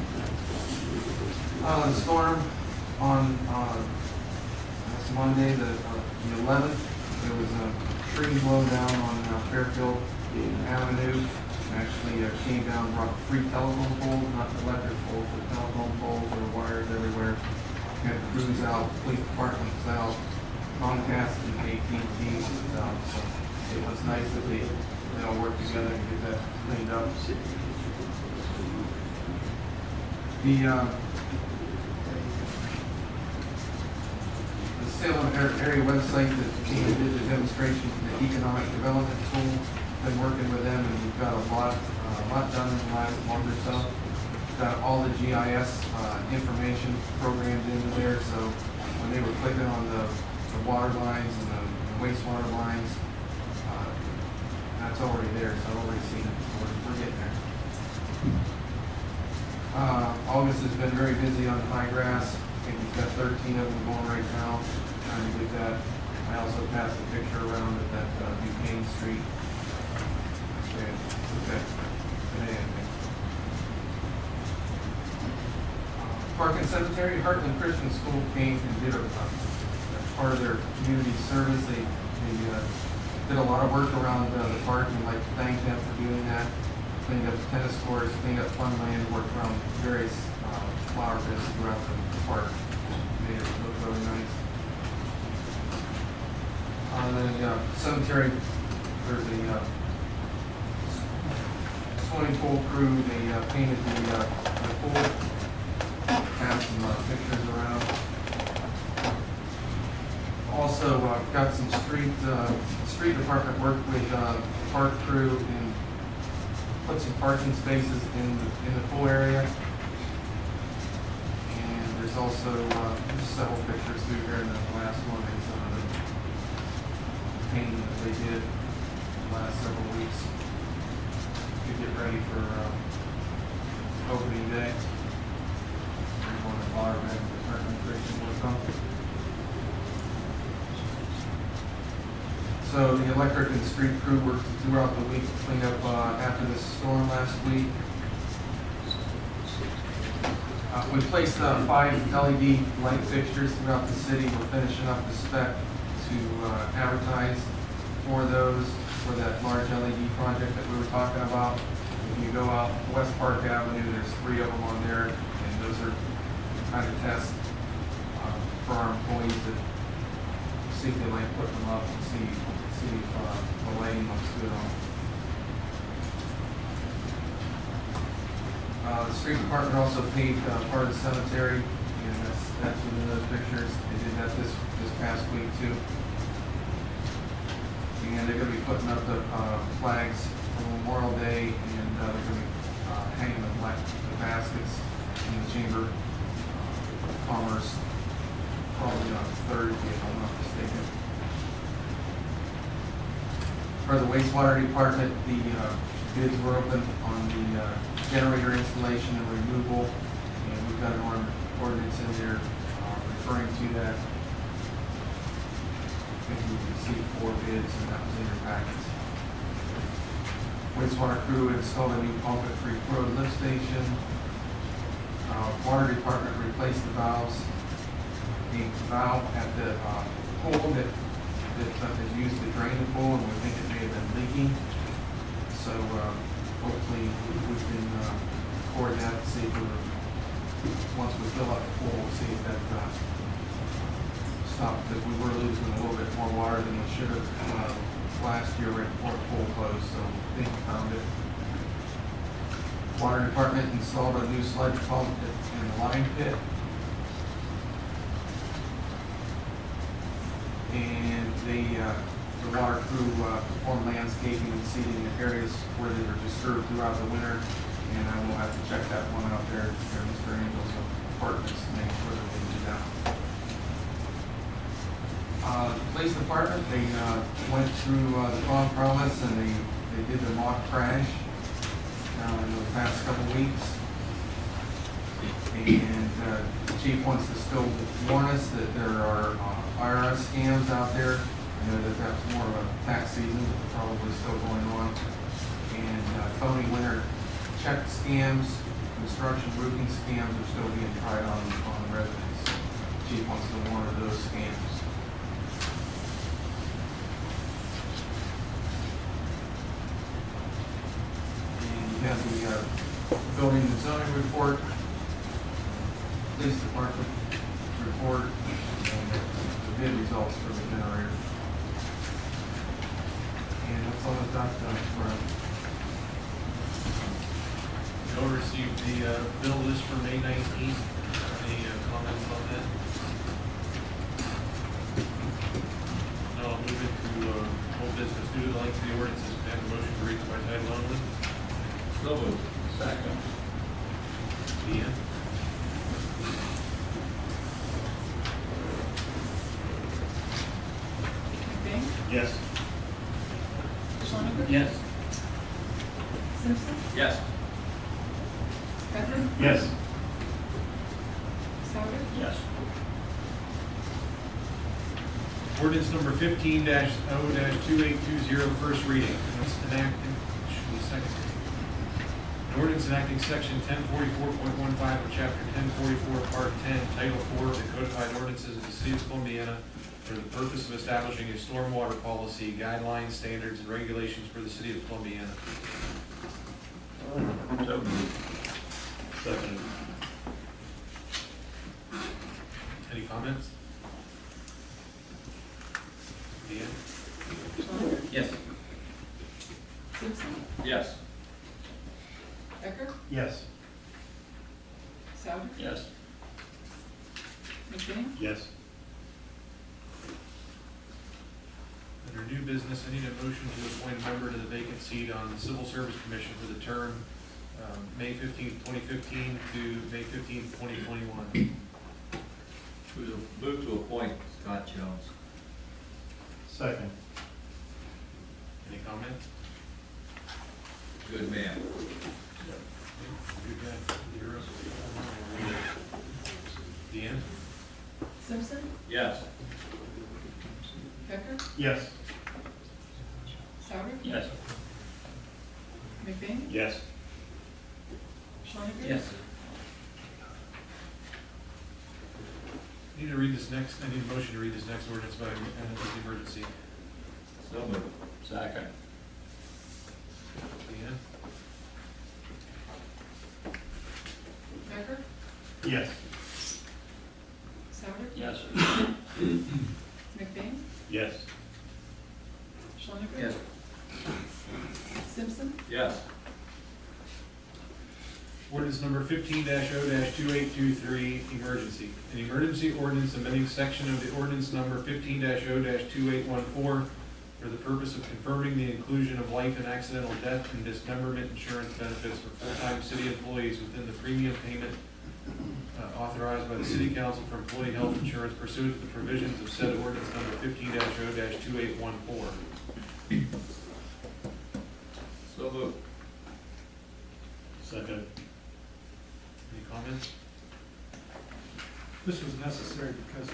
The storm on last Monday, the 11th, there was a tree blow down on Fairfield Avenue. Actually came down, brought 3 telephone poles, not electric poles, but telephone poles. There were wires everywhere. Had crews out, police departments out, Comcast and AT&T was out. So it was nice that they all worked together and get that cleaned up. The Salem area website that came and did the demonstration for the economic development tool, been working with them, and we've got a lot done in the last month or so. Got all the GIS information programmed into there, so when they were clicking on the water lines and the wastewater lines, that's already there, so I've already seen it, so we're getting there. August has been very busy on high grass. I think he's got 13 of them going right now, trying to get that. I also passed a picture around at that Buchanan Street. Okay. Today, I think. Park and Cemetery, Heartland Christian School came and did a part of their community service. They did a lot of work around the park, and I'd like to thank them for doing that. Cleaned up tennis courts, cleaned up fun land, worked around various flower beds throughout the park. Made it look really nice. On the cemetery, there's a swimming pool crew. They painted the pool. Have some pictures around. Also got some street department work with park crew and put some parking spaces in the pool area. And there's also several pictures through here in the last one and some of the painting that they did the last several weeks to get ready for opening day. One of the flower beds that Heartland Christian worked on. So the electric and street crew worked throughout the week to clean up after the storm last week. We placed 5 LED light fixtures throughout the city. We're finishing up the spec to advertise for those, for that large LED project that we were talking about. If you go out West Park Avenue, there's 3 of them on there, and those are kind of tests for our employees to see if they like putting them up and see if the lighting looks good on them. The street department also paid part of the cemetery, and that's within those pictures. They did that this past week too. And they're going to be putting up the flags for Memorial Day, and they're going to be hanging the baskets in the Chamber of Commerce probably on Thursday, if I'm not mistaken. For the wastewater department, the bids were open on the generator installation and removal, and we've got an ordinance in there referring to that. I think we received 4 bids, and that was in your packets. Wastewater crew installed a new pump at Creek Road lift station. Water department replaced the valves. The valve at the pool that is used to drain the pool, and we think it may have been leaking. So hopefully we can record that to see if once we fill up the pool, we'll see if that stopped, because we were losing a little bit more water than we should have last year right before the pool closed, so I think we found it. Water department installed a new sludge pump in the line pit. And the water crew performed landscaping and seeding in areas where they were disturbed throughout the winter. And I will have to check that one out there, Mr. Angel's apartments, to make sure that they do that. Police department, they went through the bond promise, and they did the mock crash in the past couple weeks. And the chief wants to still warn us that there are IRS scams out there. I know that that's more of a tax season, but probably still going on. And phony winter check scams, construction roofing scams are still being tried on residents. Chief wants to warn of those scams. And you have the building and zoning report, police department report, and the bid results for the generator. And that's all I've got for You'll receive the bill list for May 19th. Any comments on that? No, I'll move into whole business. Due to the length of the ordinances, can I have a motion to read by title only? So moved. Second. Deanne? McBain? Yes. Schoniger? Yes. Simpson? Yes. Becker? Yes. Souter? Yes. Ordinance number 15-0-2820, first reading. It's enacted, should be second reading. An ordinance enacting section 1044.15 of chapter 1044, part 10, title 4 of the codified ordinances of the city of Columbiana for the purpose of establishing a stormwater policy, guidelines, standards, and regulations for the city of Columbiana. So moved. Second. Any comments? Deanne? Schoniger? Yes. Simpson? Yes. Becker? Yes. Souter? Yes. McBain? Yes. Under new business, I need a motion to appoint a member to the vacant seat on the Civil Service Commission for the term May 15th, 2015 to May 15th, 2021. We'll move to appoint Scott Jones. Second. Any comments? Good man. Good guy. You're up. Deanne? Simpson? Yes. Becker? Yes. Souter? Yes. McBain? Yes. Schoniger? Yes. I need to read this next, I need a motion to read this next ordinance by emergency. So moved. Second. Deanne? Becker? Yes. Souter? Yes. McBain? Yes. Schoniger? Yes. Simpson? Yes. Ordinance number 15-0-2823, emergency. An emergency ordinance amending section of the ordinance number 15-0-2814 for the purpose of confirming the inclusion of life and accidental death and dismemberment insurance benefits for full-time city employees within the premium payment authorized by the city council for employee health insurance pursuant to the provisions of said ordinance number 15-0-2814. So moved. Second. Any comments? This was necessary because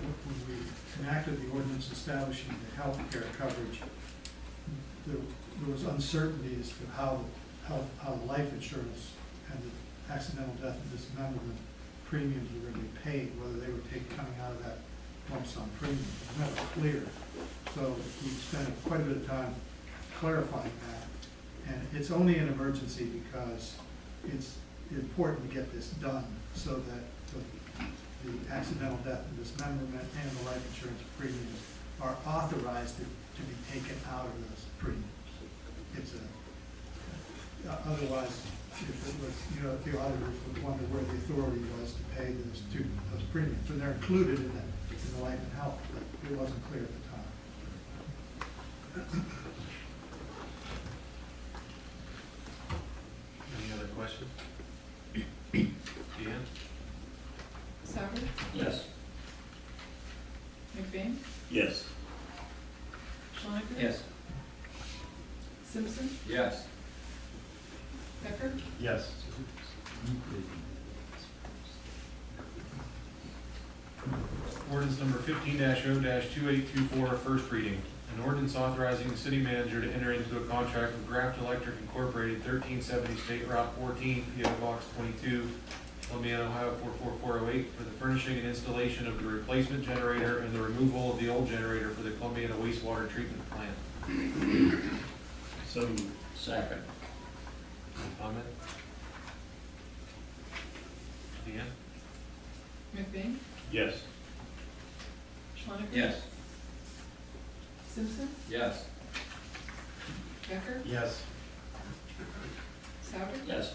when we enacted the ordinance establishing the health care coverage, there was uncertainty as to how the life insurance and the accidental death and dismemberment premiums were going to be paid, whether they were coming out of that lump sum premium. It was never clear. So we spent quite a bit of time clarifying that. And it's only an emergency because it's important to get this done so that the accidental death and dismemberment and the life insurance premiums are authorized to be taken out of those premiums. It's otherwise, if it was, if the auditors would wonder where the authority was to pay those premiums, and they're included in the life and health, but it wasn't clear at the time. Any other questions? Deanne? Souter? Yes. McBain? Yes. Schoniger? Yes. Simpson? Yes. Becker? Yes. Ordinance number 15-0-2825, 15-0-2824, first reading. An ordinance authorizing the city manager to enter into a contract with Graft Electric Incorporated, 1370 State Route 14, PO Box 22, Columbiana, Ohio 44408, for the furnishing and installation of the replacement generator and the removal of the old generator for the Columbiana wastewater treatment plant. So, Second. Any comment? Deanne? McBain? yes. Schwanneker? Yes. Simpson? Yes. Becker? Yes. Souter? Yes.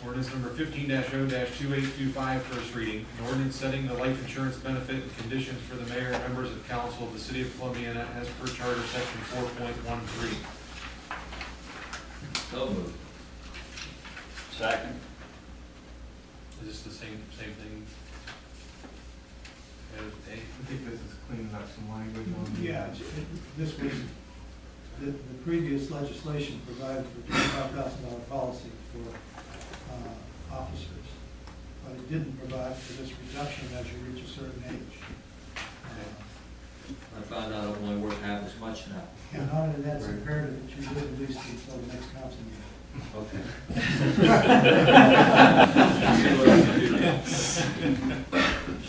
Ordinance number 15-0-2825, first reading. An ordinance setting the life insurance benefit and conditions for the mayor and members of council of the city of Columbiana as per charter section 4.13. So moved. Second. Is this the same thing? As A? I think this is cleaning up some language on the. Yeah, this was, the previous legislation provided for $25,000 policy for officers, but it didn't provide for this reduction as you reach a certain age. I found out I'm only worth half as much now. And not only that, it's imperative that you live at least until the next council meeting. Okay.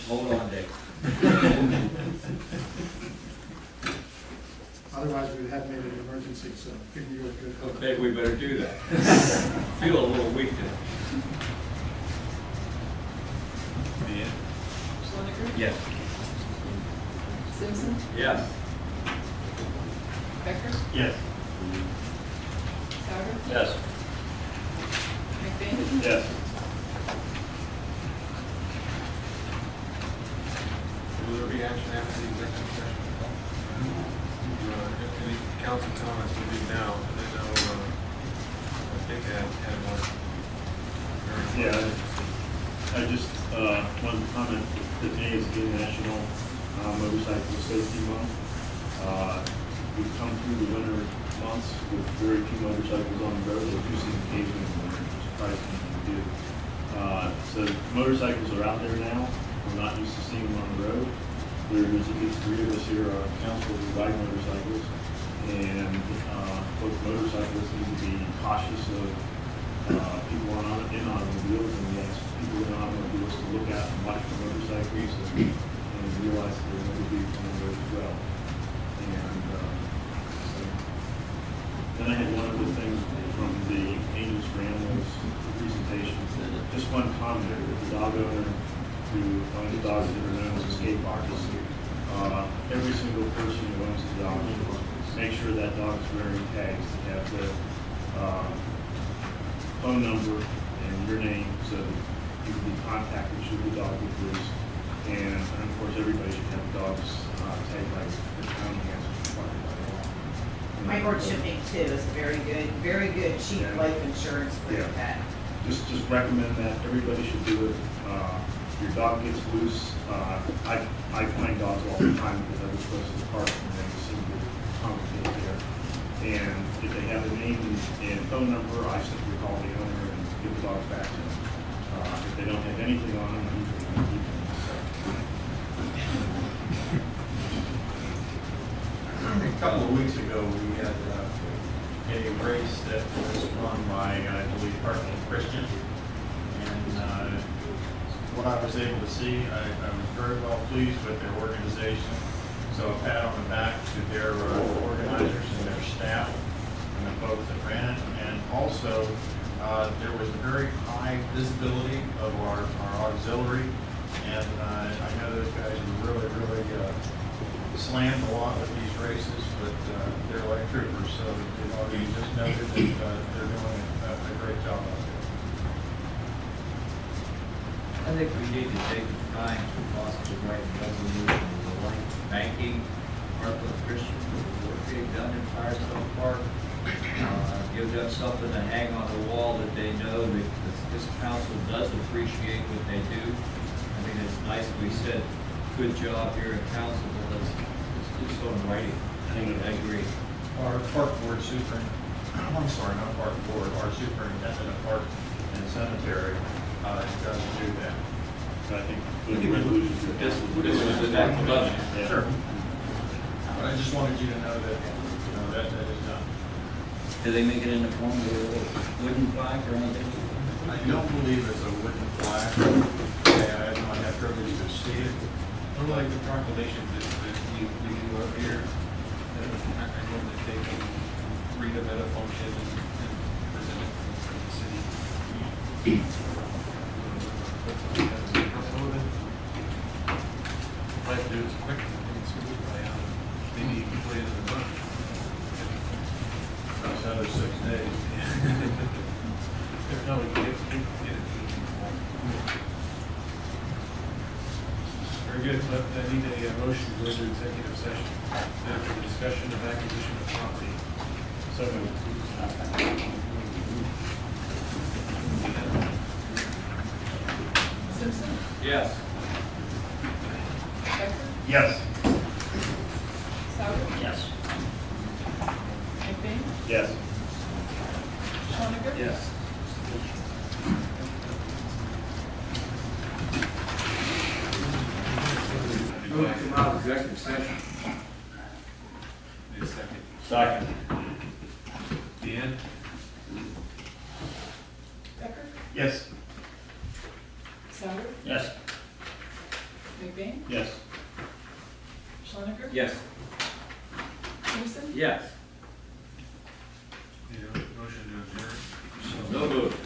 Hold on, Dick. Otherwise, we would have made it an emergency, so I figure you were good. Okay, we better do that. Feel a little weak today. Deanne? Schwanneker? Yes. Simpson? Yes. Becker? Yes. Souter? Yes. McBain? Yes. Will there be action after the executive session? Any council comments we'll do now, and then I think I had one. Yeah, I just wanted to comment that today is the National Motorcycle Safety Month. We've come through the winter months with very few motorcycles on the road. They do seem occasionally in the winter, which surprising when we do. So motorcycles are out there now. We're not used to seeing them on the road. There's at least 3 of us here on council who ride motorcycles, and both motorcyclists need to be cautious of people in automobiles, and we ask people in automobiles to look out and watch the motorcycles and realize that there are other vehicles on the road as well. And so, then I had one other thing from the Angels for Animals presentation. Just one comment with the dog owner who owns dogs that are known as escape artists. Every single person who owns a dog, make sure that dog is wearing tags that have the phone number and your name so that you can be contacted should the dog get loose. And of course, everybody should have dogs tagged by the county as required by law. My board shipping too is very good, cheap Yeah. life insurance for your Yeah. pet. Just recommend that everybody should do it. Your dog gets loose. I find dogs all the time because I was close to the park and they seem to congregate there. And if they have a name and phone number, I simply call the owner and give the dogs back to them. If they don't have anything on them, you can keep them. A couple of weeks ago, we had a race that was run by, I believe, Parkland Christian. And what I was able to see, I was very well pleased with their organization. So a pat on the back to their organizers and their staff and the folks that ran it. And also, there was a very high visibility of our auxiliary. And I know those guys were really slammed a lot with these races, but they're like troopers. So you just noted that they're doing a great job out there. I think we need to take the time to possibly write a resolution to the like banking, Parkland Christian, for the work they've done in Firestone Park. Give them something to hang on the wall that they know that this council does appreciate what they do. I mean, it's nice we said, good job here at council, but let's do so in writing. I agree. Our park board I'm sorry, not park board, our superintendent of park and cemetery does do that. I think the resolution. This was the next budget. Yeah. Sure. But I just wanted you to know that, that is done. Do they make it in the form of a wooden plaque or anything? I don't believe it's a wooden plaque. I have not had privilege to see it. Unlike the proclamations that we do up here, I know that they can read them at a function and present it for the city. Might do it quick and smooth by, maybe put it in the month. That's another 6 days. No, we get it. Very good, but I need a motion to go into executive session after discussion of acquisition of property. So moved. Simpson? Yes. Becker? Yes. Souter? Yes. McBain? Yes. Schoniger? Yes. Move to come out of executive session. Need a second. Second. Dan? Becker? Yes. Souter? Yes. McBain? Yes. Schoniger? Yes. Simpson? Yes. Need a motion to adjourn? No move.